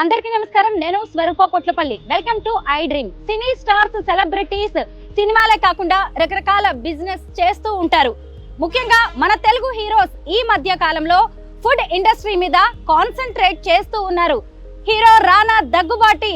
అందరికీ నమస్కారం. నేను Swaroopa Potlapalli. Welcome to iDream. Cine stars, celebrities సినిమాలే కాకుండా రకరకాల బిజినెస్ చేస్తూ ఉంటారు. ముఖ్యంగా మన తెలుగు హీరోస్ ఈ మధ్య కాలంలో ఫుడ్ ఇండస్ట్రీ మీద కాన్సన్ట్రేట్ చేస్తూ ఉన్నారు. హీరో రానా దగ్గుబాటి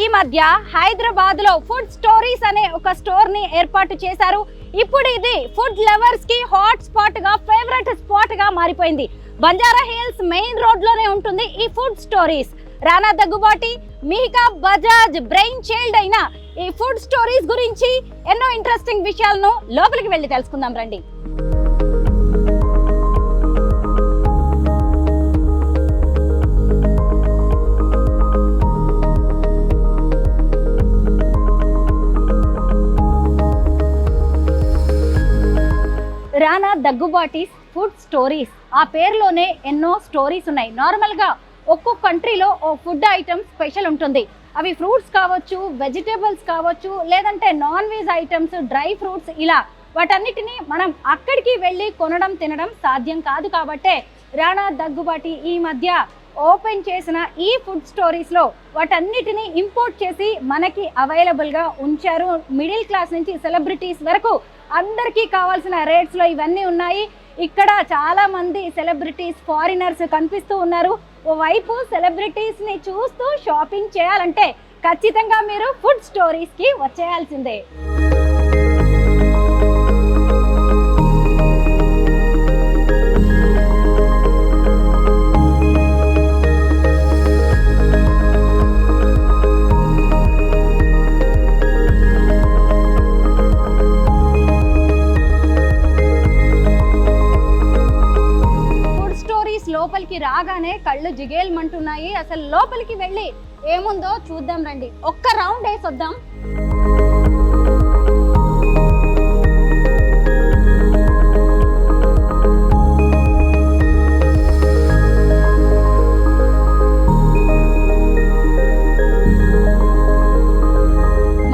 ఈ మధ్య హైదరాబాద్ లో ఫుడ్ స్టోరీస్ అనే ఒక స్టోర్ ని ఏర్పాటు చేశారు. ఇప్పుడు ఇది ఫుడ్ లవర్స్ కి హాట్ స్పాట్ గా, ఫేవరెట్ స్పాట్ గా మారిపోయింది. బంజారా హిల్స్ మెయిన్ రోడ్ లోనే ఉంటుంది ఈ ఫుడ్ స్టోరీస్. రానా దగ్గుబాటి, మిహికా బజాజ్ బ్రెయిన్ చైల్డ్ అయిన ఈ ఫుడ్ స్టోరీస్ గురించి ఎన్నో ఇంట్రెస్టింగ్ విషయాలను లోపలికి వెళ్ళి తెలుసుకుందాం రండి. రానా దగ్గుబాటి ఫుడ్ స్టోరీస్, ఆ పేరులోనే ఎన్నో స్టోరీస్ ఉన్నాయి. నార్మల్గా ఒక్కొక్క కంట్రీలో ఓ ఫుడ్ ఐటమ్ స్పెషల్ ఉంటుంది. అవి ఫ్రూట్స్ కావచ్చు, వెజిటేబుల్స్ కావచ్చు, లేదంటే non veg items, dry fruits, ఇలా వాటన్నిటిని మనం అక్కడికి వెళ్ళి కొనడం తినడం సాధ్యం కాదు. కాబట్టే రానా దగ్గుబాటి ఈ మధ్య ఓపెన్ చేసిన ఈ ఫుడ్ స్టోరీస్లో వాటన్నిటిని ఇంపోర్ట్ చేసి మనకి అవైలబుల్గా ఉంచారు. మిడిల్ క్లాస్ నుంచి సెలబ్రిటీస్ వరకు అందరికీ కావాల్సిన రేట్స్లో ఇవన్నీ ఉన్నాయి. ఇక్కడ చాలా మంది సెలబ్రిటీస్, ఫారినర్స్ కనిపిస్తూ ఉన్నారు. ఓవైపు సెలబ్రిటీస్ని చూస్తూ షాపింగ్ చేయాలంటే ఖచ్చితంగా మీరు ఫుడ్ స్టోరీస్కి వచ్చేయాల్సిందే. లోపలికి రాగానే కళ్ళు జిగేల్మంటున్నాయి. అసలు లోపలికి వెళ్ళి ఏముందో చూద్దాం రండి. ఒక్క రౌండ్ వేసొద్దాం.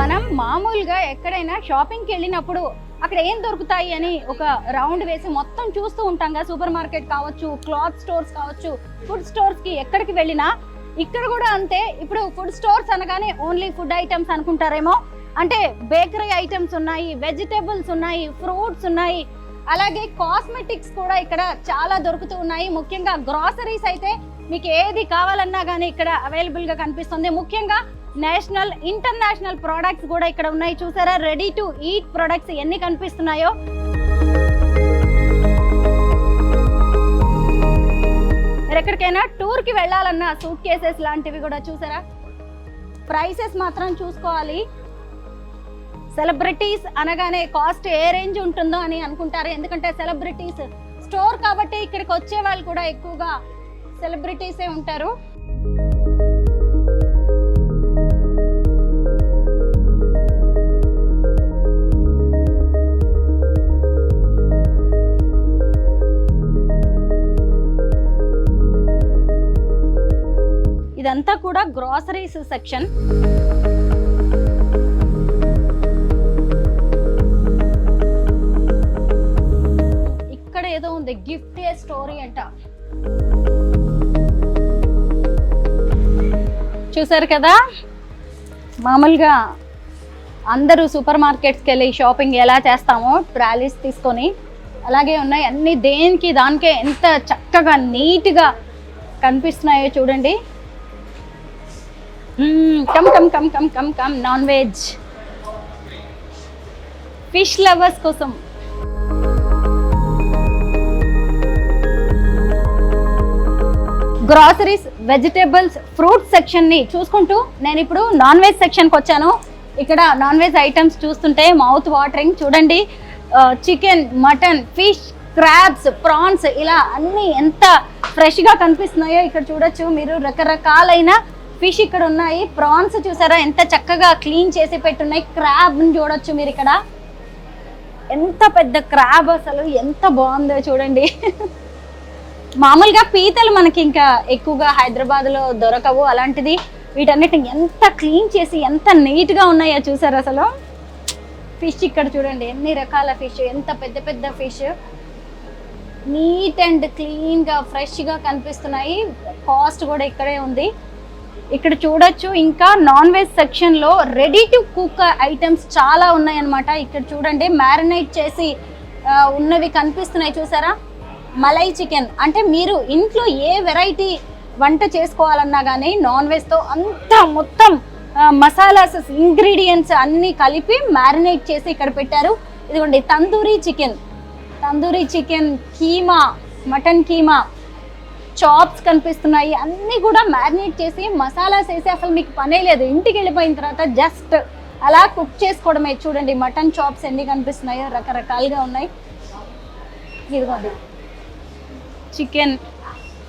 మనం మామూలుగా ఎక్కడైనా షాపింగ్కి వెళ్ళినప్పుడు అక్కడ ఏం దొరుకుతాయి అని ఒక రౌండ్ వేసి మొత్తం చూస్తూ ఉంటాం కదా. సూపర్ మార్కెట్ కావచ్చు, క్లాత్ స్టోర్స్ కావచ్చు, ఫుడ్ స్టోర్స్కి ఎక్కడికి వెళ్ళినా ఇక్కడ కూడా అంతే. ఇప్పుడు ఫుడ్ స్టోర్స్ అనగానే ఓన్లీ ఫుడ్ ఐటమ్స్ అనుకుంటారేమో. అంటే బేకరీ ఐటమ్స్ ఉన్నాయి, వెజిటేబుల్స్ ఉన్నాయి, ఫ్రూట్స్ ఉన్నాయి, అలాగే కాస్మెటిక్స్ కూడా ఇక్కడ చాలా దొరుకుతూ ఉన్నాయి. ముఖ్యంగా గ్రాసరీస్ అయితే మీకు ఏది కావాలన్నా కానీ ఇక్కడ అవైలబుల్గా కనిపిస్తుంది. ముఖ్యంగా నేషనల్, ఇంటర్నేషనల్ ప్రోడక్ట్స్ కూడా ఇక్కడ ఉన్నాయి. చూసారా, రెడీ టు ఈట్ ప్రొడక్ట్స్ ఎన్ని కనిపిస్తున్నాయో. ఎక్కడికైనా టూర్కి వెళ్ళాలన్నా సూట్ కేసెస్ లాంటివి కూడా చూసారా. ప్రైసెస్ మాత్రం చూసుకోవాలి. సెలబ్రిటీస్ అనగానే కాస్ట్ ఏ రేంజ్ ఉంటుందో అని అనుకుంటారు. ఎందుకంటే సెలబ్రిటీస్ స్టోర్ కాబట్టి ఇక్కడికి వచ్చే వాళ్ళు కూడా ఎక్కువగా సెలబ్రిటీసే ఉంటారు. ఇదంతా కూడా గ్రాసరీస్ సెక్షన్. ఇక్కడ ఏదో ఉంది, గిఫ్ట్ ఏ స్టోరీ అంట. చూసారు కదా, మామూలుగా అందరూ సూపర్ మార్కెట్స్కి వెళ్ళి షాపింగ్ ఎలా చేస్తామో ట్రాలీస్ తీసుకొని అలాగే ఉన్నాయి అన్ని. దేనికి దానికే ఎంత చక్కగా నీట్గా కనిపిస్తున్నాయో చూడండి. Come come come come come come non veg, fish lovers కోసం. గ్రాసరీస్, వెజిటేబుల్స్, ఫ్రూట్స్ సెక్షన్ని చూసుకుంటూ నేను ఇప్పుడు నాన్ వెజ్ సెక్షన్కి వచ్చాను. ఇక్కడ నాన్ వెజ్ ఐటమ్స్ చూస్తుంటే మౌత్ వాటరింగ్. చూడండి, chicken, mutton, fish, crabs, prawns, ఇలా అన్నీ ఎంత ఫ్రెష్గా కనిపిస్తున్నాయో ఇక్కడ చూడొచ్చు మీరు. రకరకాలైన ఫిష్ ఇక్కడ ఉన్నాయి. ప్రాన్స్ చూసారా ఎంత చక్కగా క్లీన్ చేసి పెట్టున్నాయి. క్రాబ్ని చూడొచ్చు మీరు ఇక్కడ. ఎంత పెద్ద క్రాబ్, అసలు ఎంత బాగుందో చూడండి. మామూలుగా పీతలు మనకి ఇంకా ఎక్కువగా హైదరాబాద్లో దొరకవు. అలాంటిది వీటన్నిటిని ఎంత క్లీన్ చేసి ఎంత నీట్గా ఉన్నాయో చూసారు. అసలు ఫిష్ ఇక్కడ చూడండి ఎన్ని రకాల ఫిష్, ఎంత పెద్ద పెద్ద ఫిష్. నీట్ అండ్ క్లీన్గా ఫ్రెష్గా కనిపిస్తున్నాయి. కాస్ట్ కూడా ఇక్కడే ఉంది. ఇక్కడ చూడొచ్చు. ఇంకా నాన్ వెజ్ సెక్షన్లో రెడీ టు కుక్ ఐటమ్స్ చాలా ఉన్నాయన్నమాట. ఇక్కడ చూడండి మ్యారినేట్ చేసి ఉన్నవి కనిపిస్తున్నాయి చూసారా. మలై చికెన్ అంటే మీరు ఇంట్లో ఏ వెరైటీ వంట చేసుకోవాలన్నా కానీ నాన్ వెజ్తో అంతా మొత్తం మసాలాస్ ఇంగ్రీడియంట్స్ అన్నీ కలిపి మ్యారినేట్ చేసి ఇక్కడ పెట్టారు. ఇదిగోండి tandoori chicken, keema, mutton keema, chops కనిపిస్తున్నాయి. అన్నీ కూడా మ్యారినేట్ చేసి మసాలాస్ వేసి అసలు మీకు పనే లేదు. ఇంటికి వెళ్ళిపోయిన తర్వాత జస్ట్ అలా కుక్ చేసుకోవడమే. చూడండి మటన్ చాప్స్ ఎన్ని కనిపిస్తున్నాయో, రకరకాలుగా ఉన్నాయి. ఇదిగోండి చికెన్.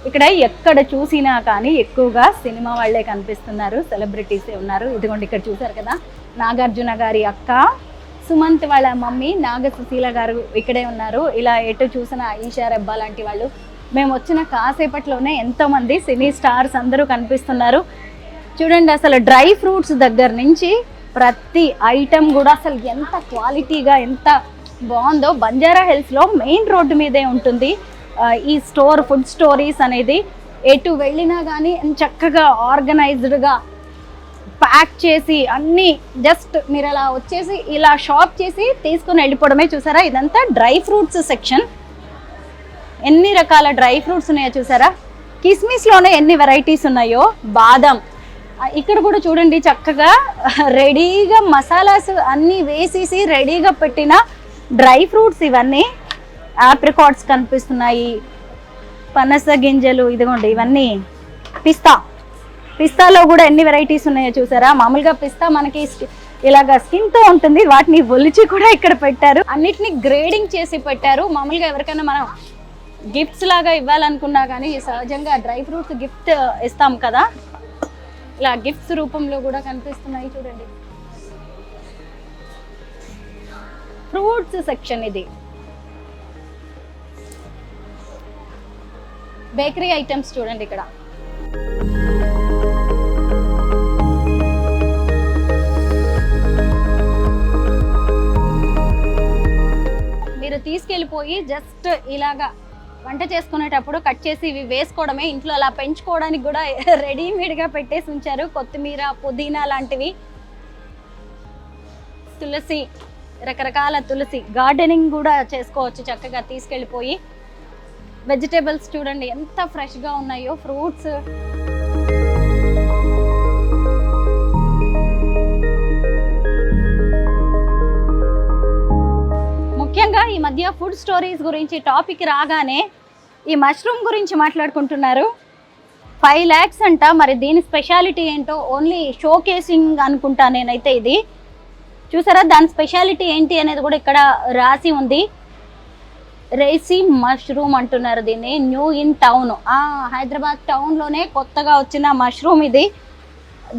ఇక్కడ ఎక్కడ చూసినా కానీ ఎక్కువగా సినిమా వాళ్ళే కనిపిస్తున్నారు, సెలబ్రిటీసే ఉన్నారు. ఇదిగోండి ఇక్కడ చూసారు కదా, నాగార్జున గారి అక్క సుమంత్ వాళ్ళ మమ్మీ నాగ సుశీల గారు ఇక్కడే ఉన్నారు. ఇలా ఎటు చూసిన ఈషా రెబ్బా లాంటి వాళ్ళు. మేము వచ్చిన కాసేపట్లోనే ఎంతోమంది సినీ స్టార్స్ అందరూ కనిపిస్తున్నారు. చూడండి అసలు డ్రై ఫ్రూట్స్ దగ్గర నుంచి ప్రతి ఐటెం కూడా అసలు ఎంత క్వాలిటీగా ఎంత బాగుందో. బంజారా హిల్స్లో మెయిన్ రోడ్డు మీదే ఉంటుంది ఈ స్టోర్, ఫుడ్ స్టోరీస్ అనేది. ఎటు వెళ్ళినా కానీ చక్కగా ఆర్గనైజ్డ్గా ప్యాక్ చేసి అన్నీ జస్ట్ మీరు అలా వచ్చేసి ఇలా షాప్ చేసి తీసుకుని వెళ్ళిపోవడమే. చూసారా ఇదంతా డ్రై ఫ్రూట్స్ సెక్షన్. ఎన్ని రకాల డ్రై ఫ్రూట్స్ ఉన్నాయో చూసారా. కిస్మిస్లోనే ఎన్ని వెరైటీస్ ఉన్నాయో. బాదం ఇక్కడ కూడా చూడండి చక్కగా రెడీగా మసాలాస్ అన్నీ వేసేసి రెడీగా పెట్టిన డ్రై ఫ్రూట్స్ ఇవన్నీ. ఆప్రికాట్స్ కనిపిస్తున్నాయి, పనస గింజలు, ఇదిగోండి ఇవన్నీ పిస్తాలో కూడా ఎన్ని వెరైటీస్ ఉన్నాయో చూసారా. మామూలుగా పిస్తా మనకి ఇలాగా స్కిన్తో ఉంటుంది, వాటిని ఒలిచి కూడా ఇక్కడ పెట్టారు. అన్నిటినీ గ్రేడింగ్ చేసి పెట్టారు. మామూలుగా ఎవరికైనా మనం గిఫ్ట్స్ లాగా ఇవ్వాలనుకున్నా కానీ సహజంగా డ్రై ఫ్రూట్స్ గిఫ్ట్ ఇస్తాం కదా, ఇలా గిఫ్ట్స్ రూపంలో కూడా కనిపిస్తున్నాయి. చూడండి ఫ్రూట్స్ సెక్షన్ ఇది. బేకరీ ఐటమ్స్ చూడండి ఇక్కడ. మీరు తీసుకెళ్ళిపోయి జస్ట్ ఇలాగా వంట చేసుకునేటప్పుడు కట్ చేసి ఇవి వేసుకోవడమే. ఇంట్లో అలా పెంచుకోవడానికి కూడా రెడీమేడ్గా పెట్టేసి ఉంచారు. కొత్తిమీర, పుదీనా లాంటివి, తులసి, రకరకాల తులసి. గార్డెనింగ్ కూడా చేసుకోవచ్చు చక్కగా తీసుకెళ్ళిపోయి. వెజిటేబుల్స్ చూడండి ఎంత ఫ్రెష్గా ఉన్నాయో. ఫ్రూట్స్, ముఖ్యంగా ఈ మధ్య ఫుడ్ స్టోరీస్ గురించి టాపిక్ రాగానే ఈ మష్రూమ్ గురించి మాట్లాడుకుంటున్నారు. 5 lakhs అంట. మరి దీని స్పెషాలిటీ ఏంటో ఓన్లీ షోకేసింగ్ అనుకుంటా నేనైతే. ఇది చూసారా, దాని స్పెషాలిటీ ఏంటి అనేది కూడా ఇక్కడ రాసి ఉంది. రేసీ మష్రూమ్ అంటున్నారు దీన్ని. న్యూ ఇన్ టౌన్, హైదరాబాద్ టౌన్లోనే కొత్తగా వచ్చిన మష్రూమ్ ఇది.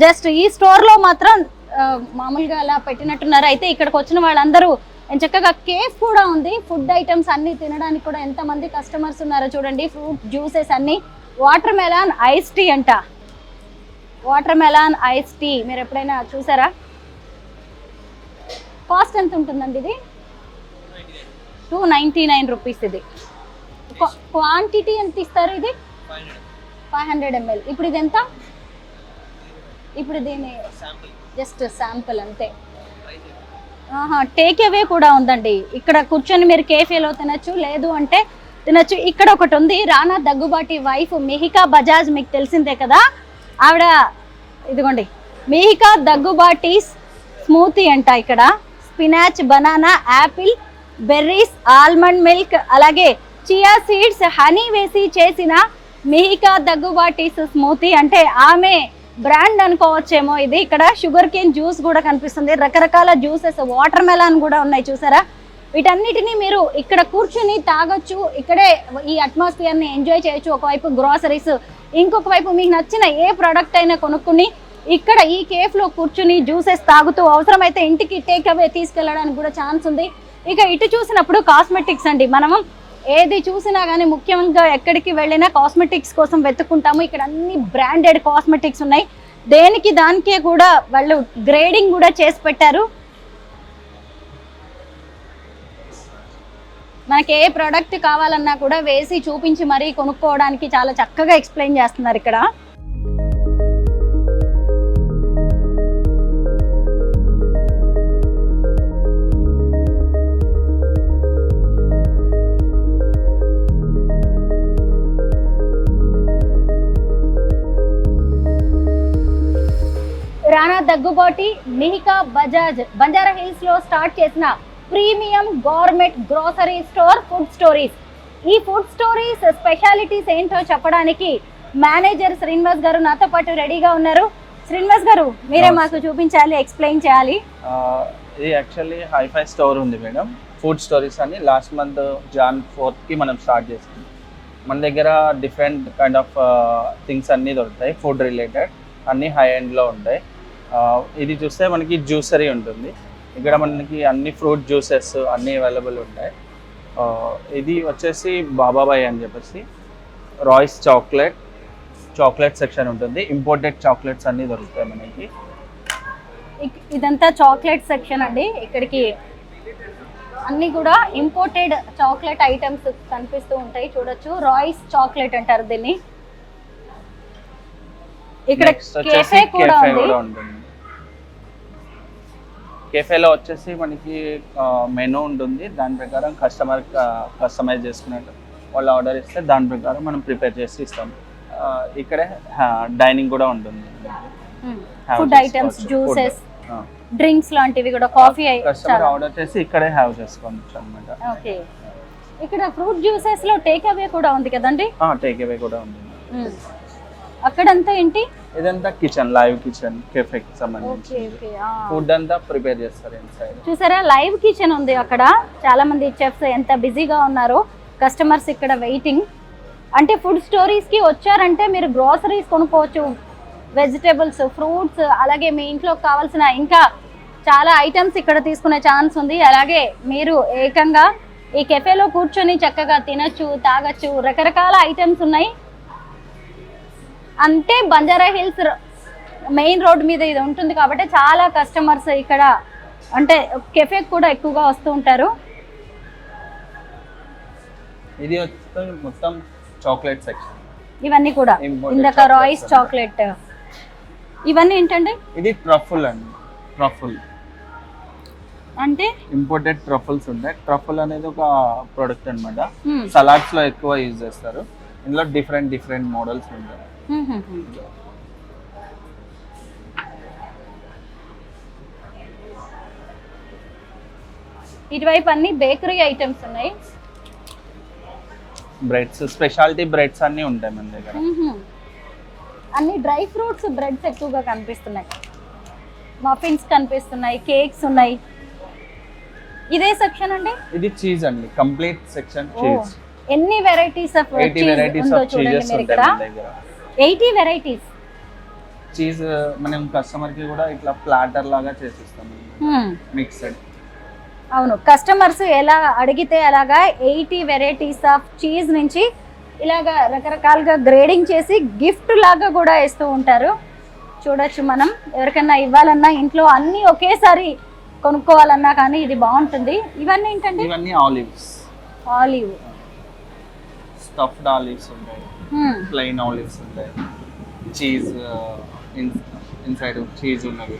జస్ట్ ఈ స్టోర్లో మాత్రం మామూలుగా అలా పెట్టినట్టున్నారు. అయితే ఇక్కడికి వచ్చిన వాళ్ళందరూ చక్కగా కేఫ్ కూడా ఉంది. ఫుడ్ ఐటమ్స్ అన్నీ తినడానికి కూడా ఎంతమంది కస్టమర్స్ ఉన్నారో చూడండి. ఫ్రూట్ జ్యూసెస్ అన్నీ. వాటర్ మెలాన్ ఐస్ టీ అంట. వాటర్ మెలాన్ ఐస్ టీ మీరు ఎప్పుడైనా చూసారా? కాస్ట్ ఎంత ఉంటుందండి ఇది? 299 రూపీస్. ఇది క్వాంటిటీ ఎంత ఇస్తారు? ఇది 500 ml. ఇప్పుడు ఇది ఎంత? ఇప్పుడు దీని జస్ట్ శాంపుల్ అంతే. టేక్ అవే కూడా ఉందండి. ఇక్కడ కూర్చొని మీరు కేఫేలో తినచ్చు, లేదు అంటే తినచ్చు. ఇక్కడ ఒకటి ఉంది, రానా దగ్గుబాటి వైఫ్ మిహికా బజాజ్, మీకు తెలిసిందే కదా ఆవిడ. ఇదిగోండి మిహికా దగ్గుబాటి స్మూతీ అంట. ఇక్కడ spinach, banana, Apple, berries, almond milk, అలాగే చియా సీడ్స్, హనీ వేసి చేసిన మిహికా దగ్గుబాటి స్మూతీ. అంటే ఆమె బ్రాండ్ అనుకోవచ్చేమో ఇది. ఇక్కడ షుగర్ కేన్ జ్యూస్ కూడా కనిపిస్తుంది, రకరకాల జ్యూసెస్, వాటర్ మెలాన్ కూడా ఉన్నాయి చూసారా. వీటన్నిటిని మీరు ఇక్కడ కూర్చుని తాగొచ్చు. ఇక్కడే ఈ అట్మాస్ఫియర్ని ఎంజాయ్ చేయొచ్చు. ఒకవైపు గ్రాసరీస్, ఇంకొక వైపు మీకు నచ్చిన ఏ ప్రోడక్ట్ అయినా కొనుక్కుని ఇక్కడ ఈ కేఫ్లో కూర్చుని జ్యూసెస్ తాగుతూ అవసరమైతే ఇంటికి టేక్ అవే తీసుకెళ్ళడానికి కూడా ఛాన్స్ ఉంది. ఇక ఇటు చూసినప్పుడు కాస్మెటిక్స్ అండి. మనము ఏది చూసినా కానీ ముఖ్యంగా ఎక్కడికి వెళ్ళినా కాస్మెటిక్స్ కోసం వెతుక్కుంటాము. ఇక్కడ అన్ని బ్రాండెడ్ కాస్మెటిక్స్ ఉన్నాయి. దేనికి దానికే కూడా వాళ్ళు గ్రేడింగ్ కూడా చేసి పెట్టారు. మనకి ఏ ప్రోడక్ట్ కావాలన్నా కూడా వేసి చూపించి మరీ కొనుక్కోవడానికి చాలా చక్కగా ఎక్స్ప్లెయిన్ చేస్తున్నారు ఇక్కడ. దగ్గుబాటి మిహికా బజాజ్ బంజారా హిల్స్ లో స్టార్ట్ చేసిన premium government grocery store food stories. ఈ ఫుడ్ స్టోరీస్ స్పెషాలిటీస్ ఏంటో చెప్పడానికి మేనేజర్ శ్రీనివాస్ గారు నాతో పాటు రెడీగా ఉన్నారు. శ్రీనివాస్ గారు, మీరే మాకు చూపించాలి, ఎక్స్ప్లెయిన్ చేయాలి. ఇది యాక్చువల్లీ హైఫై స్టోర్ ఉంది మేడం, ఫుడ్ స్టోరీస్ అని. లాస్ట్ మంత్ Jan 4th కి మనం స్టార్ట్ చేసాం. మన దగ్గర డిఫరెంట్ కైండ్ ఆఫ్ థింగ్స్ అన్నీ దొరుకుతాయి, ఫుడ్ రిలేటెడ్ అన్నీ హై ఎండ్లో ఉంటాయి. ఇది చూస్తే మనకి జ్యూసరీ ఉంటుంది. ఇక్కడ మనకి అన్ని ఫ్రూట్ జ్యూసెస్ అన్నీ అవైలబుల్ ఉంటాయి. ఇది వచ్చేసి బాబాబాయ్ అని చెప్పేసి రాయ్స్ చాక్లెట్ సెక్షన్ ఉంటుంది. ఇంపోర్టెడ్ చాక్లెట్స్ అన్నీ దొరుకుతాయి మనకి. ఇదంతా చాక్లెట్ సెక్షన్ అండి. ఇక్కడికి అన్ని కూడా ఇంపోర్టెడ్ చాక్లెట్ ఐటమ్స్ కనిపిస్తూ ఉంటాయి. చూడొచ్చు, రాయ్స్ చాక్లెట్ అంటారు దీన్ని. ఇక్కడ కేఫే కూడా ఉంటుంది. కేఫేలో వచ్చేసి మనకి మెనూ ఉంటుంది. దాని ప్రకారం కస్టమైజ్ చేసుకున్నట్టు వాళ్ళు ఆర్డర్ ఇస్తే దాని ప్రకారం మనం ప్రిపేర్ చేసి ఇస్తాం. ఇక్కడే డైనింగ్ కూడా ఉంటుంది. ఫుడ్ ఐటమ్స్, జ్యూసెస్, డ్రింక్స్ లాంటివి కూడా, కాఫీ కస్టమర్ ఆర్డర్ చేసి ఇక్కడే హ్యావ్ చేసుకోవచ్చు అన్నమాట. ఓకే, ఇక్కడ ఫ్రూట్ జ్యూసెస్ లో టేక్ అవే కూడా ఉంది కదండి? టేక్ అవే కూడా ఉంది. అక్కడంతా ఏంటి? ఇదంతా కిచెన్, లైవ్ కిచెన్, కేఫేకి సంబంధించి ఫుడ్ అంతా ప్రిపేర్ చేస్తారు ఇన్సైడ్. చూసారా, లైవ్ కిచెన్ ఉంది అక్కడ. చాలా మంది చెఫ్స్ ఎంత బిజీగా ఉన్నారో, కస్టమర్స్ ఇక్కడ వెయిటింగ్. అంటే ఫుడ్ స్టోరీస్ కి వచ్చారంటే మీరు గ్రోసరీస్ కొనుక్కోవచ్చు, వెజిటేబుల్స్, ఫ్రూట్స్, అలాగే మీ ఇంట్లో కావాల్సిన ఇంకా చాలా ఐటమ్స్ ఇక్కడ తీసుకునే ఛాన్స్ ఉంది. అలాగే మీరు ఏకంగా ఈ కెఫేలో కూర్చొని చక్కగా తినచ్చు, తాగొచ్చు. రకరకాల ఐటమ్స్ ఉన్నాయి. అంటే బంజారా హిల్స్ మెయిన్ రోడ్ మీద ఇది ఉంటుంది కాబట్టి చాలా కస్టమర్స్ ఇక్కడ అంటే కెఫేకి కూడా ఎక్కువగా వస్తూ ఉంటారు. ఇది మొత్తం చాక్లెట్ సెక్షన్. ఇవన్నీ కూడా ఇందాక రాయ్స్ చాక్లెట్. ఇవన్నీ ఏంటంటే ఇది ట్రఫుల్ అండి. ట్రఫుల్ అంటే ఇంపోర్టెడ్ ట్రఫుల్స్ ఉంటాయి. ట్రఫుల్ అనేది ఒక ప్రొడక్ట్ అన్నమాట. సలాడ్స్ లో ఎక్కువ యూజ్ చేస్తారు. ఇందులో డిఫరెంట్ మోడల్స్ ఉంటాయి. ఇటువైపు అన్ని బేకరీ ఐటమ్స్ ఉన్నాయి. బ్రెడ్స్, స్పెషాలిటీ బ్రెడ్స్ అన్ని ఉంటాయి మన దగ్గర. అన్ని డ్రై ఫ్రూట్స్ బ్రెడ్స్ ఎక్కువగా కనిపిస్తున్నాయి. మఫిన్స్ కనిపిస్తున్నాయి, కేక్స్ ఉన్నాయి. ఇదే సెక్షన్ అండి. ఇది చీజ్ అండి, కంప్లీట్ సెక్షన్ చీజ్. ఎన్ని వెరైటీస్ ఆఫ్ చీజ్ ఉందో చూడండి మీరు ఇక్కడ. 80 వెరైటీస్ చీజ్ మనం కస్టమర్ కి కూడా ఇట్లా ప్లాటర్ లాగా చేసిస్తాం, మిక్స్డ్. అవును, కస్టమర్స్ ఎలా అడిగితే అలాగా 80 వెరైటీస్ ఆఫ్ చీజ్ నుంచి ఇలాగా రకరకాలుగా గ్రేడింగ్ చేసి గిఫ్ట్ లాగా కూడా ఇస్తూ ఉంటారు. చూడొచ్చు, మనం ఎవరికైనా ఇవ్వాలన్నా, ఇంట్లో అన్ని ఒకేసారి కొనుక్కోవాలన్నా కానీ ఇది బాగుంటుంది. ఇవన్నీ ఏంటండి? ఇవన్నీ ఆలివ్ స్టఫ్డ్ ఆలివ్స్ ఉంటాయి, ప్లెయిన్ ఆలివ్స్ ఉంటాయి, చీజ్ ఇన్సైడ్ చీజ్ ఉన్నవి.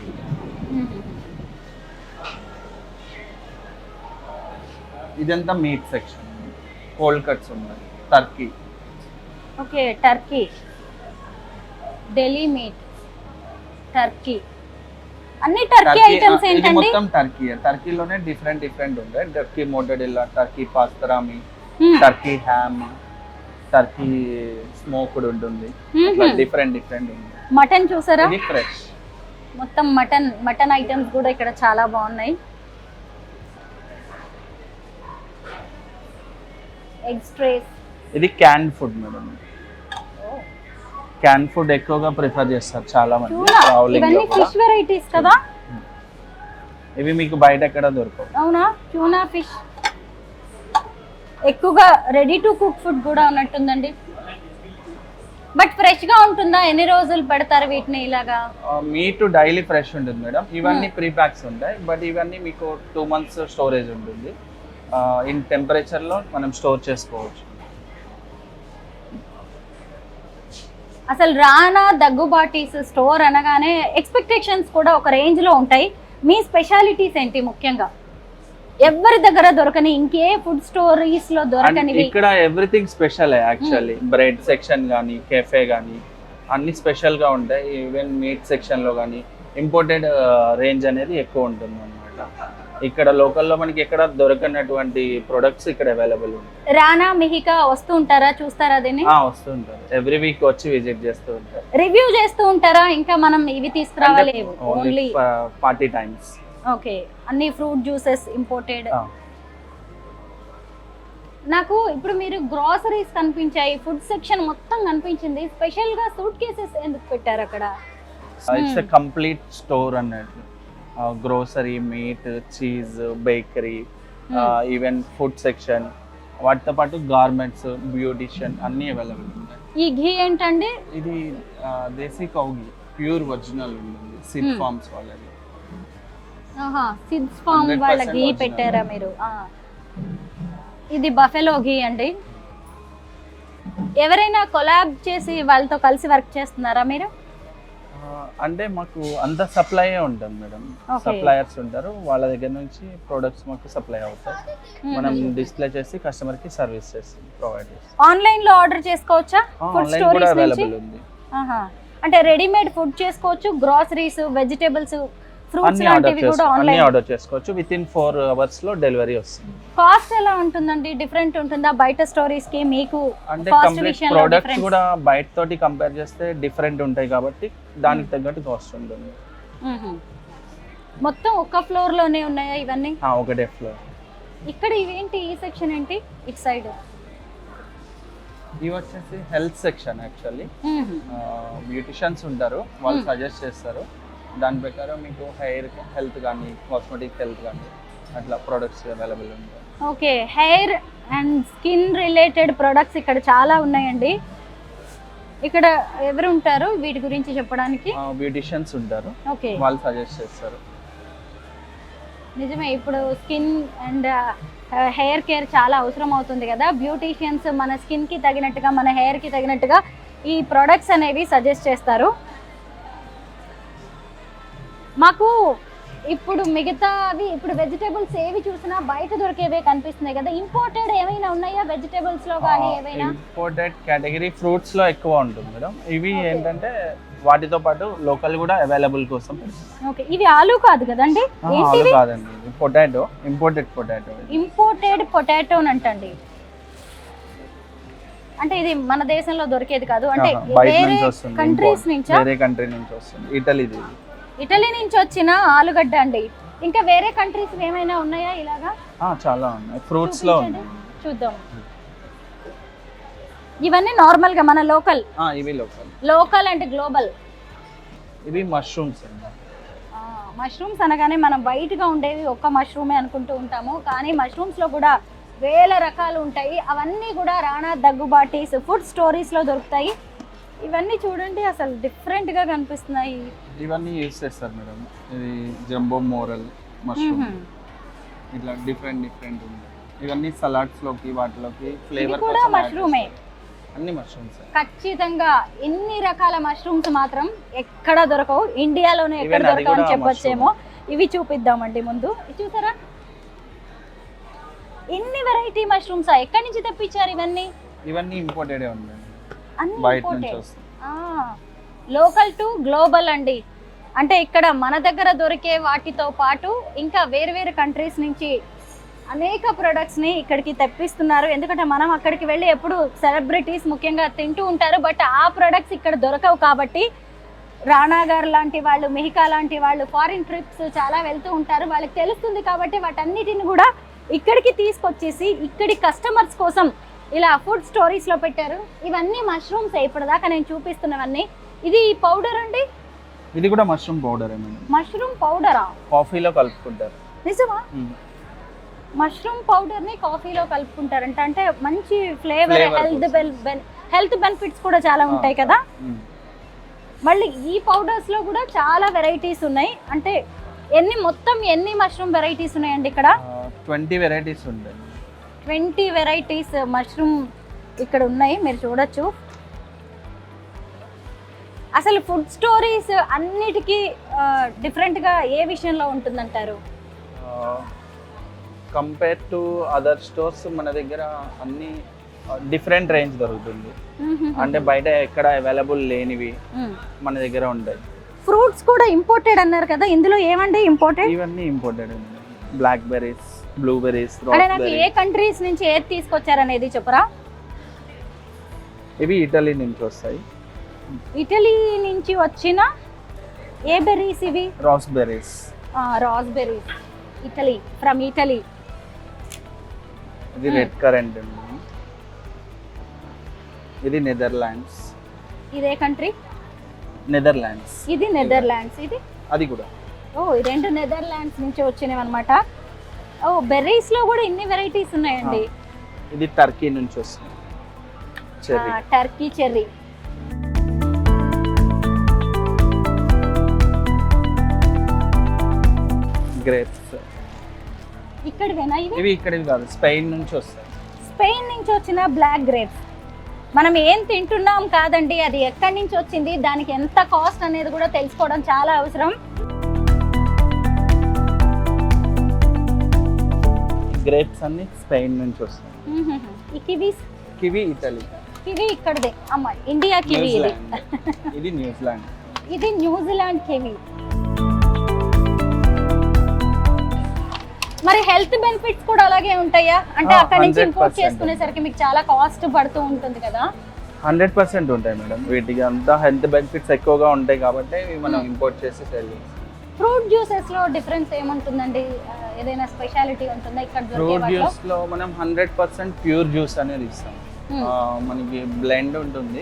ఇదంతా మీట్ సెక్షన్. కోల్డ్ కట్స్ ఉన్నాయి, turkey. Okay, turkey, deli meat, turkey, అన్ని టర్కీ ఐటమ్స్ ఏంటండి? మొత్తం టర్కీలోనే డిఫరెంట్ ఉంటాయి. Turkey mortadella, turkey pastrami, turkey ham, turkey smoked ఉంటుంది. డిఫరెంట్ ఉంది. మటన్ చూసారా, ఇది ఫ్రెష్. మొత్తం మటన్ ఐటమ్స్ కూడా ఇక్కడ చాలా బాగున్నాయి. Egg trays. ఇది can food madam. Can food ఎక్కువగా ప్రిఫర్ చేస్తారు చాలా మంది. ఇవన్నీ ఫిష్ వెరైటీస్ కదా? ఇవి మీకు బయట ఎక్కడ దొరకవు. అవునా? ట్యూనా ఫిష్ ఎక్కువగా రెడీ టు కుక్ ఫుడ్ కూడా ఉన్నట్టుందండి. బట్ ఫ్రెష్ గా ఉంటుందా? ఎన్ని రోజులు పెడతారు వీటిని ఇలాగా? మీట్ డైలీ ఫ్రెష్ ఉంటుంది మేడం. ఇవన్నీ ప్రీ ప్యాక్స్ ఉంటాయి. బట్ ఇవన్నీ మీకు 2 months స్టోరేజ్ ఉంటుంది. ఇన్ టెంపరేచర్ లో మనం స్టోర్ చేసుకోవచ్చు. అసలు రానా దగ్గుబాటీస్ స్టోర్ అనగానే ఎక్స్పెక్టేషన్స్ కూడా ఒక రేంజ్ లో ఉంటాయి. మీ స్పెషాలిటీస్ ఏంటి ముఖ్యంగా? ఎవరి దగ్గర దొరకని, ఇంకే ఫుడ్ స్టోరీస్ లో దొరకని? ఇక్కడ everything special actually. Bread section కానీ, కెఫే కానీ అన్ని స్పెషల్ గా ఉంటాయి. ఈవెన్ మీట్ సెక్షన్ లో కానీ ఇంపోర్టెడ్ రేంజ్ అనేది ఎక్కువ ఉంటుంది అనమాట. ఇక్కడ లోకల్లో మనకి ఎక్కడ దొరకనటువంటి ప్రొడక్ట్స్ ఇక్కడ అవైలబుల్ ఉంటాయి. రానా మిహికా వస్తూ ఉంటారా, చూస్తారా దీన్ని? వస్తుంటారు, ఎవ్రీ వీక్ వచ్చి విజిట్ చేస్తూ ఉంటారు. రివ్యూ చేస్తూ ఉంటారా? ఇంకా మనం ఇవి తీసుకురావాలి ఓన్లీ పార్టీ టైమ్స్. ఓకే, అన్ని ఫ్రూట్ జ్యూసెస్ ఇంపోర్టెడ్. నాకు ఇప్పుడు మీరు గ్రాసరీస్ కనిపించాయి, ఫుడ్ సెక్షన్ మొత్తం కనిపించింది. స్పెషల్ గా సూట్ కేసెస్ ఎందుకు పెట్టారు అక్కడ? ఇట్స్ ఎ కంప్లీట్ స్టోర్ అన్నట్టు. Grocery, meet, cheese, bakery, even food section, వాటితో పాటు గార్మెంట్స్, బ్యూటిషియన్ అన్నీ అవైలబుల్ ఉంటాయి. ఈ ఘీ ఏంటండి? ఇది దేశీ కౌ ఘీ, ప్యూర్ ఒరిజినల్ ఉంటుంది, సిడ్ ఫార్మ్స్ వాళ్ళది. సిడ్స్ ఫార్మ్ వాళ్ళ ఘీ పెట్టారా మీరు? ఇది బఫెలో ఘీ అండి. ఎవరైనా కొలాబ్ చేసి వాళ్ళతో కలిసి వర్క్ చేస్తున్నారా మీరు? అంటే మాకు అంత సప్లై ఉంటుంది మేడం, సప్లయర్స్ ఉంటారు, వాళ్ళ దగ్గర నుంచి ప్రొడక్ట్స్ మాకు సప్లై అవుతాయి. మనం డిస్ప్లే చేసి కస్టమర్ కి సర్వీస్ చేసి ప్రొవైడ్ చేస్తాం. ఆన్లైన్ లో ఆర్డర్ చేసుకోవచ్చా? ఫుడ్ ఆన్లైన్ కూడా అవైలబుల్ ఉంది. అంటే రెడీమేడ్ ఫుడ్ చేసుకోవచ్చు, గ్రోసరీస్, వెజిటేబుల్స్, ఫ్రూట్స్ అన్ని లాంటివి కూడా ఆన్లైన్ ఆర్డర్ చేసుకోవచ్చు. విత్ ఇన్ 4 hours లో డెలివరీ వస్తుంది. కాస్ట్ ఎలా ఉంటుందండి? డిఫరెంట్ ఉంటుందా బయట స్టోరీస్ కి మీకు? అంటే కంప్లీట్ ప్రొడక్ట్స్ కూడా బయట తోటి కంపేర్ చేస్తే డిఫరెంట్ ఉంటాయి కాబట్టి దానికి తగ్గట్టు కాస్ట్ ఉంటుంది. మొత్తం ఒక ఫ్లోర్ లోనే ఉన్నాయా ఇవన్నీ? ఒకటే ఫ్లోర్. ఇక్కడ ఇవేంటి? ఈ సెక్షన్ ఏంటి ఇటు సైడ్? ఇవి వచ్చేసి హెల్త్ సెక్షన్. యాక్చువల్లీ బ్యూటిషియన్స్ ఉంటారు, వాళ్ళు సజెస్ట్ చేస్తారు, దాని ప్రకారం మీకు హెయిర్ హెల్త్ కానీ కాస్మెటిక్ హెల్త్ కానీ అట్లా ప్రొడక్ట్స్ అవైలబుల్ ఉంటాయి. Okay, hair and skin related products ఇక్కడ చాలా ఉన్నాయండి. ఇక్కడ ఎవరు ఉంటారు వీటి గురించి చెప్పడానికి? బ్యూటిషియన్స్ ఉంటారు, ఓకే, వాళ్ళు సజెస్ట్ చేస్తారు. నిజమే, ఇప్పుడు స్కిన్ అండ్ హెయిర్ కేర్ చాలా అవసరం అవుతుంది కదా. బ్యూటీషియన్స్ మన స్కిన్ కి తగినట్టుగా, మన హెయిర్ కి తగినట్టుగా ఈ ప్రొడక్ట్స్ అనేవి సజెస్ట్ చేస్తారు. మాకు ఇప్పుడు మిగతావి, ఇప్పుడు వెజిటేబుల్స్ ఏవి చూసినా బయట దొరికేవే కనిపిస్తున్నాయి కదా. ఇంపోర్టెడ్ ఏమైనా ఉన్నాయా వెజిటేబుల్స్ లో కానీ? ఏమైనా ఇంపోర్టెడ్ కేటగిరీ ఫ్రూట్స్ లో ఎక్కువ ఉంటుంది మేడం. ఇవి ఏంటంటే వాటితో పాటు లోకల్ కూడా అవైలబుల్ కోసం. ఓకే, ఇవి ఆలు కాదు కదండి? ఆలు కాదండి, potato, imported potato. Imported potato అంటండి. అంటే ఇది మన దేశంలో దొరికేది కాదు, అంటే వేరే కంట్రీస్ నుంచి, వేరే కంట్రీ నుంచి వస్తుంది. ఇటలీ నుంచి వచ్చిన ఆలుగడ్డ అండి. ఇంకా వేరే కంట్రీస్ ఏమైనా ఉన్నాయా ఇలాగా? చాలా ఉన్నాయి, ఫ్రూట్స్ లో ఉన్నాయి. చూద్దాం. ఇవన్నీ నార్మల్ గా మన లోకల్? ఇవి లోకల్. లోకల్ అంటే గ్లోబల్. ఇవి మష్రూమ్స్. మష్రూమ్స్ అనగానే మనం వైట్ గా ఉండేవి ఒక్క మష్రూమే అనుకుంటూ ఉంటాము, కానీ మష్రూమ్స్ లో కూడా వేల రకాలు ఉంటాయి. అవన్నీ కూడా రాణా దగ్గుబాటీస్ ఫుడ్ స్టోరీస్ లో దొరుకుతాయి. ఇవన్నీ చూడండి, అసలు డిఫరెంట్ గా కనిపిస్తున్నాయి. ఇవన్నీ యూస్ చేస్తారు మేడం. ఇది జంబో మోరల్ మష్రూమ్, ఇట్లా డిఫరెంట్ ఉంది. ఇవన్నీ సలాడ్స్ లోకి, వాటిలోకి ఫ్లేవర్ కూడా మష్రూమే. అన్ని మష్రూమ్స్. ఖచ్చితంగా ఇన్ని రకాల మష్రూమ్స్ మాత్రం ఎక్కడ దొరకవు, ఇండియాలోనే ఎక్కడ దొరకవు అని చెప్పొచ్చేమో. ఇవి చూపిద్దామండి ముందు. చూసారా ఎన్ని వెరైటీ మష్రూమ్స్? ఎక్కడి నుంచి తెప్పించారు ఇవన్నీ? ఇవన్నీ ఇంపోర్టెడ్ ఉన్నాయి, లోకల్ టు గ్లోబల్ అండి. అంటే ఇక్కడ మన దగ్గర దొరికే వాటితో పాటు ఇంకా వేరు కంట్రీస్ నుంచి అనేక ప్రొడక్ట్స్ ని ఇక్కడికి తెప్పిస్తున్నారు. ఎందుకంటే మనం అక్కడికి వెళ్ళి ఎప్పుడు సెలబ్రిటీస్ ముఖ్యంగా తింటూ ఉంటారు, బట్ ఆ ప్రొడక్ట్స్ ఇక్కడ దొరకవు. కాబట్టి రాణా గారు లాంటి వాళ్ళు, మిహికా లాంటి వాళ్ళు ఫారిన్ ట్రిప్స్ చాలా వెళ్తూ ఉంటారు, వాళ్ళకి తెలుస్తుంది. కాబట్టి వాటన్నిటిని కూడా ఇక్కడికి తీసుకొచ్చేసి ఇక్కడి కస్టమర్స్ కోసం ఇలా ఫుడ్ స్టోరీస్ లో పెట్టారు. ఇవన్నీ మష్రూమ్స్ ఇప్పటిదాకా నేను చూపిస్తున్నవన్నీ. ఇది పౌడర్ అండి? ఇది కూడా మష్రూమ్ పౌడర్. మష్రూమ్ పౌడరా? కాఫీలో కలుపుకుంటారు. నిజమా? మష్రూమ్ పౌడర్ ని కాఫీలో కలుపుకుంటారంట. అంటే మంచి ఫ్లేవర్, హెల్త్ బెనిఫిట్స్ కూడా చాలా ఉంటాయి కదా. మళ్ళీ ఈ పౌడర్స్ లో కూడా చాలా వెరైటీస్ ఉన్నాయి. అంటే మొత్తం ఎన్ని మష్రూమ్ వెరైటీస్ ఉన్నాయండి ఇక్కడ? 20 వెరైటీస్ ఉంటాయి. 20 వెరైటీస్ మష్రూమ్ ఇక్కడ ఉన్నాయి, మీరు చూడొచ్చు. అసలు ఫుడ్ స్టోరీస్ అన్నిటికీ డిఫరెంట్గా ఏ విషయంలో ఉంటుందంటారు? కంపేర్ టు అదర్ స్టోర్స్ మన దగ్గర అన్ని డిఫరెంట్ రేంజ్ దొరుకుతుంది. అంటే బయట ఎక్కడ అవైలబుల్ లేనివి మన దగ్గర ఉంటాయి. ఫ్రూట్స్ కూడా ఇంపోర్టెడ్ అన్నారు కదా, ఇందులో ఏమండి ఇంపోర్టెడ్? ఇవన్నీ ఇంపోర్టెడ్. బ్లాక్ బెర్రీస్, బ్లూబెర్రీస్, అంటే నాకు ఏ కంట్రీస్ నుంచి ఏది తీసుకొచ్చారనేది చెప్పరా? ఇవి ఇటలీ నుంచి వస్తాయి. ఇటలీ నుంచి వచ్చిన ఏ బెర్రీస్ ఇవి? Raspberries. Raspberries, Italy, from Italy. ఇది రెడ్ కరెంట్ అండి. ఇది నెదర్లాండ్స్. ఇదే కంట్రీ? నెదర్లాండ్స్. ఇది నెదర్లాండ్స్. ఇది అది కూడా. ఈ రెండు నెదర్లాండ్స్ నుంచి వచ్చినవి అనమాట. బెర్రీస్ లో కూడా ఇన్ని వెరైటీస్ ఉన్నాయండి. ఇది టర్కీ నుంచి వస్తుంది. చెర్రీ. Turkey cherry. గ్రేప్స్. ఇక్కడివేనా ఇవి? ఇవి ఇక్కడివి కాదు, స్పెయిన్ నుంచి వస్తాయి. స్పెయిన్ నుంచి వచ్చిన బ్లాక్ గ్రేప్స్. మనం ఏం తింటున్నాం కాదండి, అది ఎక్కడి నుంచి వచ్చింది, దానికి ఎంత కాస్ట్ అనేది కూడా తెలుసుకోవడం చాలా అవసరం. గ్రేప్స్ అన్ని స్పెయిన్ నుంచి వస్తాయి. ఈ కివీస్? Kiwi Italy. కివి ఇక్కడదే అమ్మ, ఇండియా కివి. ఇది ఇది న్యూజిలాండ్. ఇది న్యూజిలాండ్ కివి. మరి హెల్త్ బెనిఫిట్స్ కూడా అలాగే ఉంటాయా? అంటే అక్కడ నుంచి ఇంపోర్ట్ చేసుకునేసరికి మీకు చాలా కాస్ట్ పడుతూ ఉంటుంది కదా? 100% ఉంటాయి మేడం. వీటికి అంతా హెల్త్ బెనిఫిట్స్ ఎక్కువగా ఉంటాయి కాబట్టి మనం ఇంపోర్ట్ చేసి సేల్ చేస్తాం. ఫ్రూట్ జ్యూసెస్ లో డిఫరెన్స్ ఏముంటుందండి? ఏదైనా స్పెషాలిటీ ఉంటుందా ఇక్కడ దొరికే ఫ్రూట్ వాటిలో? జ్యూస్ లో మనం 100% ప్యూర్ జ్యూస్ అనేది ఇస్తాం. మనకి బ్లెండ్ ఉంటుంది,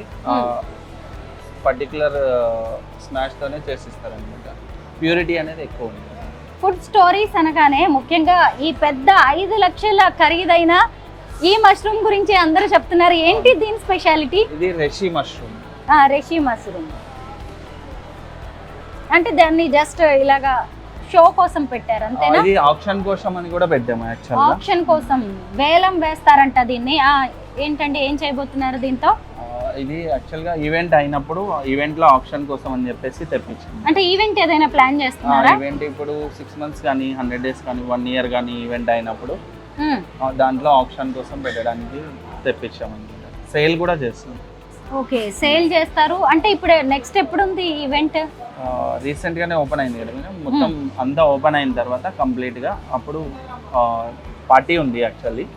పర్టికులర్ స్మాష్ తోనే చేసిస్తారు అనమాట. ప్యూరిటీ అనేది ఎక్కువ ఉంటుంది. ఫుడ్ స్టోరీస్ అనగానే ముఖ్యంగా ఈ పెద్ద 5 లక్షల ఖరీదైన ఈ మష్రూమ్ గురించి అందరూ చెప్తున్నారు. ఏంటి దీని స్పెషాలిటీ? ఇది రెషి మష్రూమ్. రెషి మష్రూమ్ అంటే దాన్ని జస్ట్ ఇలాగా షో కోసం పెట్టారు అంతేనా? ఇది ఆప్షన్ కోసం అని కూడా పెట్టాము యాక్చువల్గా. ఆప్షన్ కోసం వేలం వేస్తారంట దీన్ని. ఏంటండి, ఏం చేయబోతున్నారు దీంతో? ఇది యాక్చువల్గా ఈవెంట్ అయినప్పుడు ఈవెంట్ లో ఆప్షన్ కోసం అని చెప్పేసి తెప్పించాము. అంటే ఈవెంట్ ఏదైనా ప్లాన్ చేస్తున్నారా? ఈవెంట్ ఇప్పుడు 6 months కానీ 100 days కానీ 1 year కానీ ఈవెంట్ అయినప్పుడు దాంట్లో ఆప్షన్ కోసం పెట్టడానికి తెప్పించాము అనమాట. సేల్ కూడా చేస్తాం. ఓకే, సేల్ చేస్తారు. అంటే ఇప్పుడు నెక్స్ట్ ఎప్పుడు ఉంది ఈవెంట్? రీసెంట్ గానే ఓపెన్ అయింది కదా మేడం. మొత్తం అంతా ఓపెన్ అయిన తర్వాత కంప్లీట్ గా అప్పుడు పార్టీ ఉంది యాక్చువల్లీ.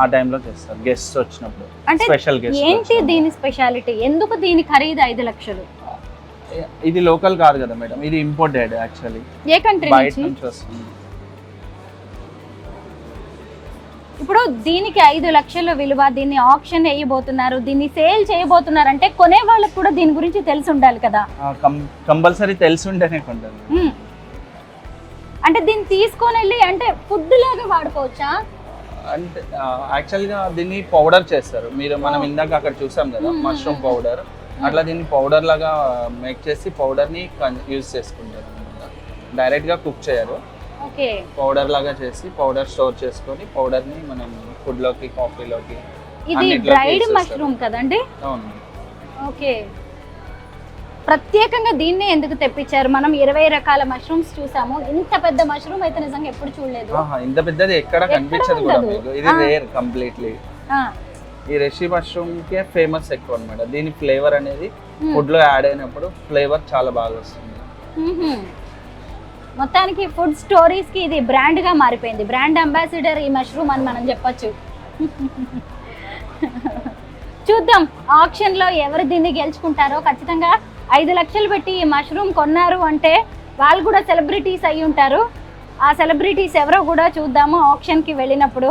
ఆ టైంలో చేస్తారు గెస్ట్స్ వచ్చినప్పుడు. అంటే స్పెషల్ గెస్ట్. ఏంటి దీని స్పెషాలిటీ? ఎందుకు దీని ఖరీదు 5 లక్షలు? ఇది లోకల్ కాదు కదా మేడం, ఇది ఇంపోర్టెడ్ యాక్చువల్లీ. ఏ కంట్రీ బయట నుంచి వస్తుంది. ఇప్పుడు దీనికి 5 లక్షల విలువ. దీన్ని ఆప్షన్ వేయబోతున్నారు, దీన్ని సేల్ చేయబోతున్నారు అంటే కొనే వాళ్ళకి కూడా దీని గురించి తెలిసి ఉండాలి కదా? కంపల్సరీ తెలిసి ఉంటేనే కొంటారు. అంటే దీన్ని తీసుకొని వెళ్ళి అంటే ఫుడ్ లాగా వాడుకోవచ్చా? అంటే యాక్చువల్గా దీన్ని పౌడర్ చేస్తారు. మనం ఇందాక అక్కడ చూసాం కదా మష్రూమ్ పౌడర్, అట్లా దీన్ని పౌడర్ లాగా మేక్ చేసి పౌడర్ని యూజ్ చేసుకుంటారు. డైరెక్ట్గా కుక్ చేయరు. ఓకే, పౌడర్ లాగా చేసి పౌడర్ స్టోర్ చేసుకొని పౌడర్ని మనం ఫుడ్లోకి, కాఫీలోకి. ఇది డ్రైడ్ మష్రూమ్ కదండి? అవును. ఓకే, ప్రత్యేకంగా దీన్నే ఎందుకు తెప్పించారు? మనం 20 రకాల మష్రూమ్స్ చూసాము, ఇంత పెద్ద మష్రూమ్ అయితే నిజంగా ఎప్పుడు చూడలేదు. ఇంత పెద్దది ఎక్కడ కనిపించదు కూడా మీకు. ఇది రేర్ కంప్లీట్లీ. ఈ రెషి మష్రూమ్ కే ఫేమస్ ఎక్కువ అన్నమాట. దీని ఫ్లేవర్ అనేది ఫుడ్ లో యాడ్ అయినప్పుడు ఫ్లేవర్ చాలా బాగా వస్తుంది. మొత్తానికి ఫుడ్ స్టోరీస్ కి ఇది బ్రాండ్ గా మారిపోయింది. బ్రాండ్ అంబాసిడర్ ఈ మష్రూమ్ అని మనం చెప్పొచ్చు. చూద్దాం ఆప్షన్ లో ఎవరు దీన్ని గెలుచుకుంటారో. ఖచ్చితంగా 5 లక్షలు పెట్టి ఈ మష్రూమ్ కొన్నారు అంటే వాళ్ళు కూడా సెలబ్రిటీస్ అయి ఉంటారు. ఆ సెలబ్రిటీస్ ఎవరో కూడా చూద్దాము ఆప్షన్ కి వెళ్ళినప్పుడు.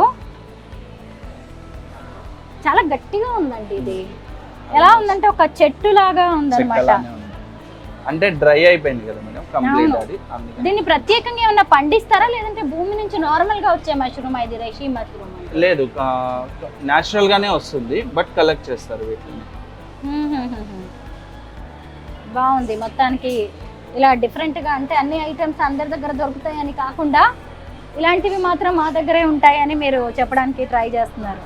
చాలా గట్టిగా ఉందండి ఇది. ఎలా ఉందంటే ఒక చెట్టు లాగా ఉందన్నమాట. అంటే డ్రై అయిపోయింది కదా మేడం కంప్లీట్ అది. దీన్ని ప్రత్యేకంగా ఏమన్నా పండిస్తారా లేదంటే భూమి నుంచి నార్మల్ గా వచ్చే మష్రూమ్? ఇది రెషి మష్రూమ్ లేదు, న్యాచురల్ గానే వస్తుంది, బట్ కలెక్ట్ చేస్తారు వీటిని. బాగుంది మొత్తానికి. ఇలా డిఫరెంట్ గా అంటే అన్ని ఐటమ్స్ అందరి దగ్గర దొరుకుతాయని కాకుండా ఇలాంటివి మాత్రం మా దగ్గరే ఉంటాయని మీరు చెప్పడానికి ట్రై చేస్తున్నారు.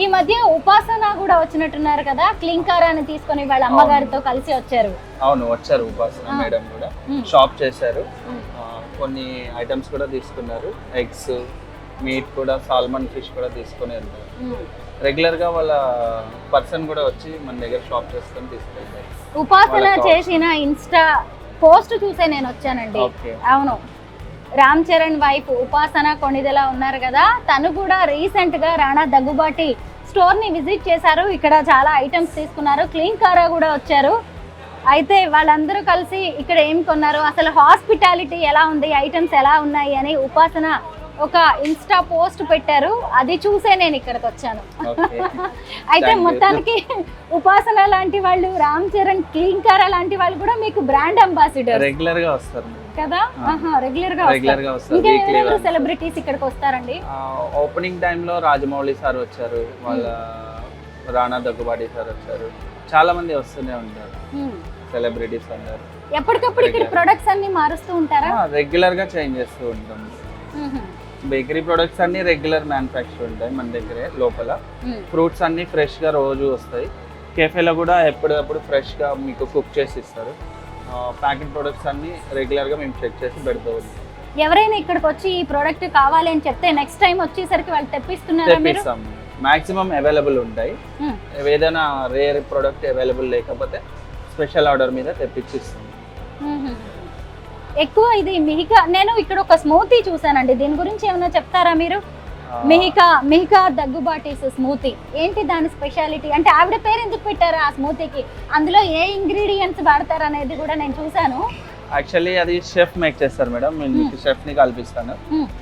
ఈ మధ్య ఉపాసన కూడా వచ్చినట్టున్నారు కదా, క్లింకారాన్ని తీసుకొని వాళ్ళ అమ్మగారితో కలిసి వచ్చారు. అవును, వచ్చారు ఉపాసన మేడం కూడా. షాప్ చేశారు, కొన్ని ఐటమ్స్ కూడా తీసుకున్నారు. ఎగ్స్, మీట్ కూడా, సాల్మన్ ఫిష్ కూడా తీసుకుని వెళ్తారు. రెగ్యులర్గా వాళ్ళ పర్సన్ కూడా వచ్చి మన దగ్గర షాప్ చేసుకొని తీసుకెళ్తారు. ఉపాసన చేసిన ఇన్స్టా పోస్ట్ చూసే నేను వచ్చానండి. ఓకే. అవును, రామ్ చరణ్ వైఫ్ ఉపాసన కొణిదెల ఉన్నారు కదా, తను కూడా రీసెంట్ గా రాణా దగ్గుబాటి స్టోర్ ని విజిట్ చేశారు. ఇక్కడ చాలా ఐటమ్స్ తీసుకున్నారు, క్లీన్ కారా కూడా వచ్చారు. అయితే వాళ్ళందరూ కలిసి ఇక్కడ ఏం కొన్నారు, అసలు హాస్పిటాలిటీ ఎలా ఉంది, ఐటమ్స్ ఎలా ఉన్నాయి అని ఉపాసన ఒక ఇన్స్టా పోస్ట్ పెట్టారు. అది చూసే నేను ఇక్కడికి వచ్చాను. అయితే మొత్తానికి ఉపాసన లాంటి వాళ్ళు, రామ్ చరణ్, క్లీన్ కారా లాంటి వాళ్ళు కూడా మీకు బ్రాండ్ అంబాసిడర్ రెగ్యులర్ గా వస్తారు కదా. రెగ్యులర్ గా వస్తారు. ఇంకా సెలబ్రిటీస్ ఇక్కడికి వస్తారండి. ఓపెనింగ్ టైమ్ లో రాజమౌళి సార్ వచ్చారు, వాళ్ళ రాణా దగ్గుబాటి సార్ వచ్చారు, చాలా మంది వస్తూనే ఉంటారు సెలబ్రిటీస్ అందరు. ఎప్పటికప్పుడు ఇక్కడ ప్రొడక్ట్స్ అన్ని మారుస్తూ ఉంటారా? రెగ్యులర్ గా చేంజ్ చేస్తూ ఉంటాం. బేకరీ ప్రొడక్ట్స్ అన్ని రెగ్యులర్ మ్యానుఫ్యాక్చర్ ఉంటాయి మన దగ్గరే. లోపల ఫ్రూట్స్ అన్ని ఫ్రెష్ గా రోజు వస్తాయి. కేఫేలో కూడా ఎప్పటికప్పుడు ఫ్రెష్ గా మీకు కుక్ చేసి ఇస్తారు. ప్యాకెట్ ప్రొడక్ట్స్ అన్ని రెగ్యులర్ గా మేము చెక్ చేసి పెడుతూ ఉంటాం. ఎవరైనా ఇక్కడికి వచ్చి ఈ ప్రోడక్ట్ కావాలి అని చెప్తే నెక్స్ట్ టైం వచ్చేసరికి వాళ్ళు తెప్పిస్తున్నారా? తెప్పిస్తాం, మాక్సిమం అవైలబుల్ ఉంటాయి. ఏదైనా రేర్ ప్రోడక్ట్ అవైలబుల్ లేకపోతే స్పెషల్ ఆర్డర్ మీద తెప్పించిస్తాం. ఎక్కువ ఇది మిహికా, నేను ఇక్కడ ఒక స్మూతీ చూసానండి, దీని గురించి ఏమైనా చెప్తారా మీరు? మిహికా దగ్గుబాటీస్ స్మూతీ ఏంటి, దాని స్పెషాలిటీ అంటే ఆవిడ పేరు ఎందుకు పెట్టారు ఆ స్మూతీకి, అందులో ఏ ఇంగ్రీడియంట్స్ వాడతారు అనేది కూడా నేను చూసాను. యాక్చువల్లీ అది షెఫ్ మేక్ చేస్తారు మేడం, నేను షెఫ్ ని కల్పిస్తాను.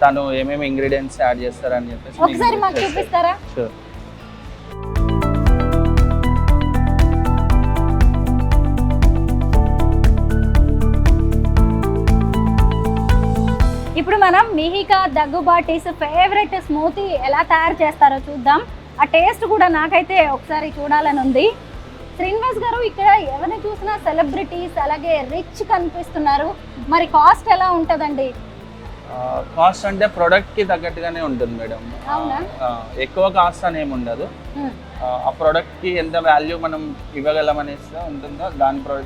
తను ఏమేమి ఇంగ్రీడియంట్స్ యాడ్ చేస్తారని చెప్పేసి ఒకసారి మాకు చూపిస్తారా? షూర్. ఇప్పుడు మనం మిహికా దగ్గుబాటీస్ ఫేవరెట్ స్మూతీ ఎలా తయారు చేస్తారో చూద్దాం. ఆ టేస్ట్ కూడా నాకైతే ఒకసారి చూడాలని ఉంది. శ్రీనివాస్ గారు, ఇక్కడ ఎవరిని చూసినా సెలబ్రిటీస్ అలాగే రిచ్ కనిపిస్తున్నారు, మరి కాస్ట్ ఎలా ఉంటుందండి? కాస్ట్ అంటే ప్రోడక్ట్ కి తగ్గట్టుగానే ఉంటుంది మేడం. అవునా? ఎక్కువ కాస్ట్ అని ఏమి ఉండదు. ఆ ప్రోడక్ట్ కి ఎంత వాల్యూ మనం ఇవ్వగలం అనేసి ఉంటుందో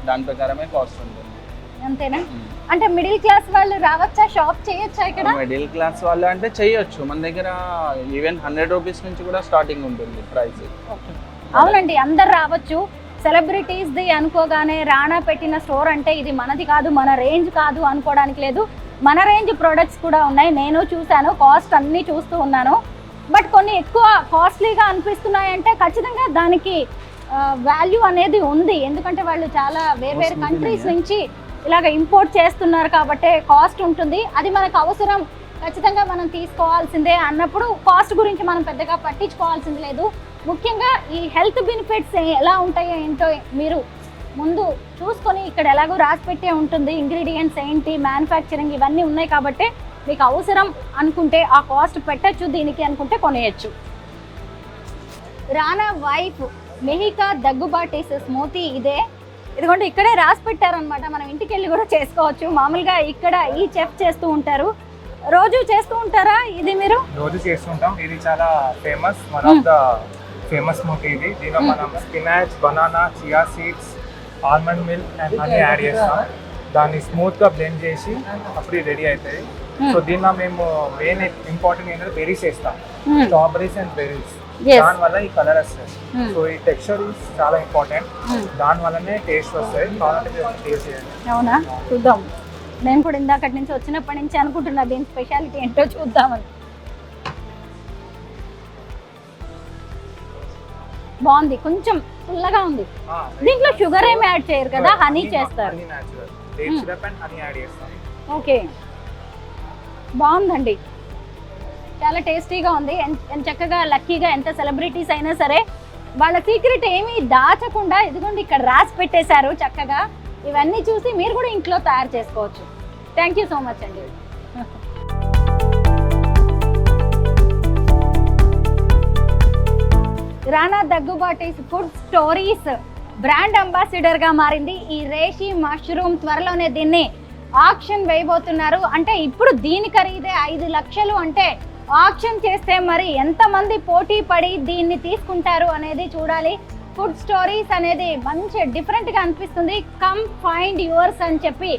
దాని ప్రకారమే కాస్ట్ ఉంటుంది. అంతేనా? అంటే మిడిల్ క్లాస్ వాళ్ళు రావచ్చా, షాప్ చేయొచ్చా ఇక్కడ? మిడిల్ క్లాస్ వాళ్ళు అంటే చేయొచ్చు, మన దగ్గర ఈవెన్ 100 రూపీస్ నుంచి కూడా స్టార్టింగ్ ఉంటుంది ప్రైస్. అవునండి, అందరు రావచ్చు. సెలబ్రిటీస్ ది అనుకోగానే రాణా పెట్టిన స్టోర్ అంటే ఇది మనది కాదు, మన రేంజ్ కాదు అనుకోవడానికి లేదు. మన రేంజ్ ప్రొడక్ట్స్ కూడా ఉన్నాయి, నేను చూశాను, కాస్ట్ అన్నీ చూస్తూ ఉన్నాను. బట్ కొన్ని ఎక్కువ కాస్ట్లీగా అనిపిస్తున్నాయంటే ఖచ్చితంగా దానికి వాల్యూ అనేది ఉంది. ఎందుకంటే వాళ్ళు చాలా వేరే కంట్రీస్ నుంచి ఇలాగ ఇంపోర్ట్ చేస్తున్నారు కాబట్టి కాస్ట్ ఉంటుంది. అది మనకు అవసరం, ఖచ్చితంగా మనం తీసుకోవాల్సిందే అన్నప్పుడు కాస్ట్ గురించి మనం పెద్దగా పట్టించుకోవాల్సింది లేదు. ముఖ్యంగా ఈ హెల్త్ బెనిఫిట్స్ ఎలా ఉంటాయో ఏంటో మీరు ముందు చూసుకొని, ఇక్కడ ఎలాగో రాసి పెట్టే ఉంటుంది ఇంగ్రీడియంట్స్ ఏంటి, మ్యానుఫ్యాక్చరింగ్ ఇవన్నీ ఉన్నాయి కాబట్టి మీకు అవసరం అనుకుంటే ఆ కాస్ట్ పెట్టచ్చు, దీనికి అనుకుంటే కొనేయచ్చు. రానా వైఫ్ మిహికా దగ్గుబాటీస్ స్మూతీ ఇదే. ఇదిగోండి ఇక్కడే రాసి పెట్టారనమాట, మనం ఇంటికి వెళ్ళి కూడా చేసుకోవచ్చు. మామూలుగా ఇక్కడ ఈ చెఫ్ చేస్తూ ఉంటారు. రోజు చేస్తూ ఉంటారా ఇది మీరు? రోజు చేస్తుంటాం. ఇది చాలా famous, one of the famous smoothie ఇది. దీనిలో మనం spinach, banana, chia seeds, almond milk and అన్ని యాడ్ చేస్తాం. దాన్ని స్మూత్ గా బ్లెండ్ చేసి అప్పుడు రెడీ అవుతుంది. సో దీనిలో మేము మెయిన్ ఇంపార్టెంట్ ఏంటంటే బెర్రీస్ వేస్తాం, స్ట్రాబెరీస్ అండ్ బెర్రీస్. దాని వల్ల ఈ కలర్ వస్తుంది. సో ఈ టెక్స్చర్ చాలా ఇంపార్టెంట్, దాని వల్లనే టేస్ట్ వస్తుంది. టేస్ట్ చేయండి. అవునా? చూద్దాం. నేను కూడా ఇందాకటి నుంచి వచ్చినప్పటి నుంచి అనుకుంటున్నా దీని స్పెషాలిటీ ఏంటో చూద్దామని. బాగుంది, కొంచెం పుల్లగా ఉంది. దీంట్లో షుగర్ ఏమి యాడ్ చేయరు కదా, హనీ చేస్తారు. ఓకే, బాగుందండి, చాలా టేస్టీగా ఉంది. చక్కగా లక్కీగా ఎంత సెలబ్రిటీస్ అయినా సరే వాళ్ళ సీక్రెట్ ఏమీ దాచకుండా ఇదిగోండి ఇక్కడ రాసి పెట్టేశారు చక్కగా. ఇవన్నీ చూసి మీరు కూడా ఇంట్లో తయారు చేసుకోవచ్చు. థ్యాంక్ యూ సో మచ్ అండి. Rana Daggubati's food stories brand ambassador గా మారింది ఈ రేషి మష్రూమ్. త్వరలోనే దీన్ని ఆక్షన్ వేయబోతున్నారు. అంటే ఇప్పుడు దీని ఖరీదే 5 లక్షలు. అంటే ఆక్షన్ చేస్తే మరి ఎంతమంది పోటీ పడి దీన్ని తీసుకుంటారు అనేది చూడాలి. ఫుడ్ స్టోరీస్ అనేది మంచి డిఫరెంట్గా అనిపిస్తుంది. కమ్ ఫైండ్ యువర్స్ అని చెప్పి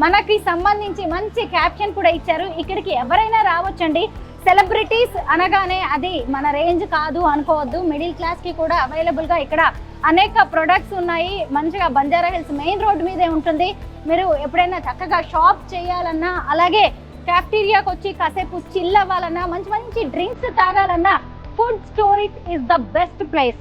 మనకి సంబంధించి మంచి క్యాప్షన్ కూడా ఇచ్చారు. ఇక్కడికి ఎవరైనా రావచ్చండి. సెలబ్రిటీస్ అనగానే అది మన రేంజ్ కాదు అనుకోవద్దు. మిడిల్ క్లాస్కి కూడా అవైలబుల్గా ఇక్కడ అనేక ప్రొడక్ట్స్ ఉన్నాయి. మంచిగా బంజారా హిల్స్ మెయిన్ రోడ్ మీదే ఉంటుంది. మీరు ఎప్పుడైనా చక్కగా షాప్ చేయాలన్నా, అలాగే క్యాఫ్టీరియాకి వచ్చి కాసేపు చిల్ అవ్వాలన్నా, మంచి మంచి డ్రింక్స్ తాగాలన్నా food stories is the best place.